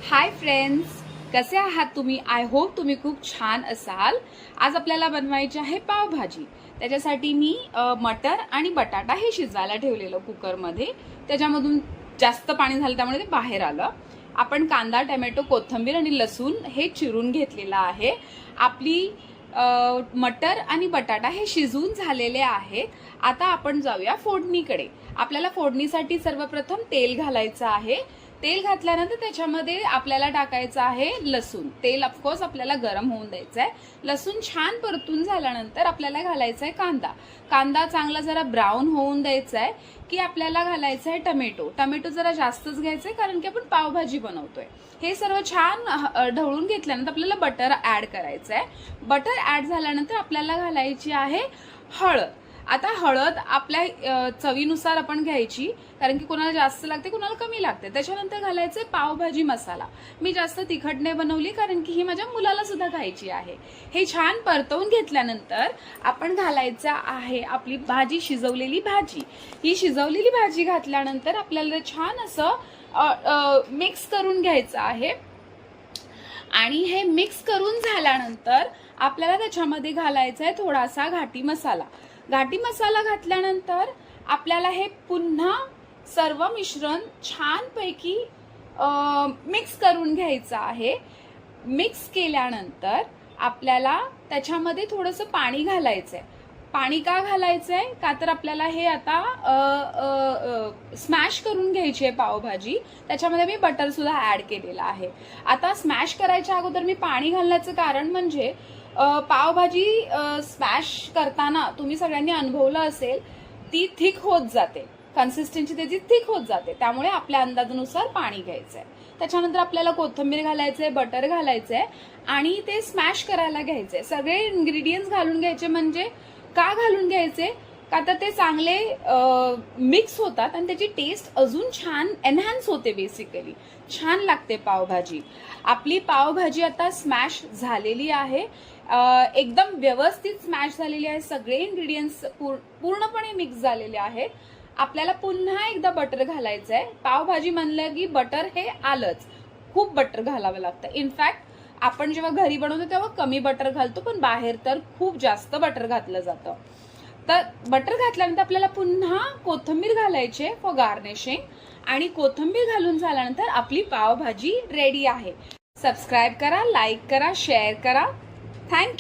Hi friends, कसे आहात तुम्ही? आय होप तुम्ही खूप छान असाल। आज आपल्याला बनवायची आहे पावभाजी। त्याच्यासाठी मी मटर आणि बटाटा हे शिजायला ठेवलेलं कुकरमध्ये। त्याच्यामधून जास्त पाणी झालं त्यामुळे ते बाहेर आलं। आपण कांदा, टोमॅटो, कोथिंबीर आणि लसूण हे चिरून घेतलेलं आहे। आपली मटर आणि बटाटा हे शिजून झालेले आहेत। आता आपण जाऊया फोडणीकडे। आपल्याला फोडणीसाठी सर्वप्रथम तेल घालायचं आहे। तेल घातल्यानंतर त्याच्यामध्ये आपल्याला टाकायचं आहे लसूण। तेल ऑफकोर्स आपल्याला गरम होऊन द्यायचं आहे। लसूण छान परतून झाल्यानंतर आपल्याला घालायचा आहे कांदा। कांदा चांगला जरा ब्राऊन होऊन द्यायचा आहे की आपल्याला घालायचं आहे टोमॅटो। टोमॅटो जरा जास्तच घ्यायचं आहे कारण की आपण पावभाजी बनवतोय। हे सर्व छान ढवळून घेतल्यानंतर आपल्याला बटर ऍड करायचं आहे। बटर ऍड झाल्यानंतर आपल्याला घालायची आहे हळद। आता हळद आपल्या चवीनुसार आपण घ्यायची कारण की कोणाला जास्त लागते कोणाला कमी लागते। त्याच्यानंतर घालायचे पावभाजी मसाला। मी जास्त तिखट नाही बनवली कारण की ही माझ्या मुलाला सुद्धा खायची आहे। हे छान परतवून घेतल्यानंतर आपण घालायचं आहे आपली भाजी, शिजवलेली भाजी। ही शिजवलेली भाजी घातल्यानंतर आपल्याला छान असं मिक्स करून घ्यायचं आहे। आणि हे मिक्स करून झाल्यानंतर आपल्याला त्याच्यामध्ये घालायचा आहे थोडासा घाटी मसाला। घाटी मसाला घातल्यानंतर आपल्याला हे पुन्हा सर्व मिश्रण छानपैकी मिक्स करून घ्यायचं आहे। मिक्स केल्यानंतर आपल्याला त्याच्यामध्ये थोडंसं पाणी घालायचंय। पाणी का घालायचंय? का तर आपल्याला हे आता स्मॅश करून घ्यायची आहे पावभाजी। त्याच्यामध्ये मी बटर सुद्धा ऍड केलेला आहे। आता स्मॅश करायच्या अगोदर मी पाणी घालण्याचं कारण म्हणजे पावभाजी स्मॅश करताना तुम्ही सगळ्यांनी अनुभवलं असेल ती थिक होत जाते, कन्सिस्टन्सी त्याची थिक होत जाते। त्यामुळे आपल्या अंदाजानुसार पाणी घ्यायचंय। त्याच्यानंतर आपल्याला कोथिंबीर घालायचंय, बटर घालायचंय आणि ते स्मॅश करायला घ्यायचंय। सगळे इन्ग्रेडियंट्स घालून घ्यायचे। म्हणजे का घालून घ्यायचे? का तर ते चांगले मिक्स होतात आणि त्याची टेस्ट अजून छान एनहान्स होते। बेसिकली छान लागते पावभाजी। आपली पावभाजी आता स्मॅश झालेली आहे, एकदम व्यवस्थित स्मॅश झालेली आहे। सगळे इन्ग्रेडियंट्स पूर्णपणे मिक्स झालेले आहेत। आपल्याला पुन्हा एकदा बटर घालायचं आहे। पावभाजी म्हणलं की बटर हे आलंच, खूप बटर घालावं लागतं। इनफॅक्ट आपण जेव्हा घरी बनवतो तेव्हा कमी बटर घालतो, पण बाहेर तर खूप जास्त बटर घातलं जातं। तर बटर घातल्यानंतर आपल्याला पुन्हा कोथिंबीर घालायची फॉर गार्निशिंग आणि कोथिंबीर घालून झाल्यानंतर आपली पावभाजी रेडी आहे। सबस्क्राईब करा, लाईक करा, शेअर करा। थँक्यू।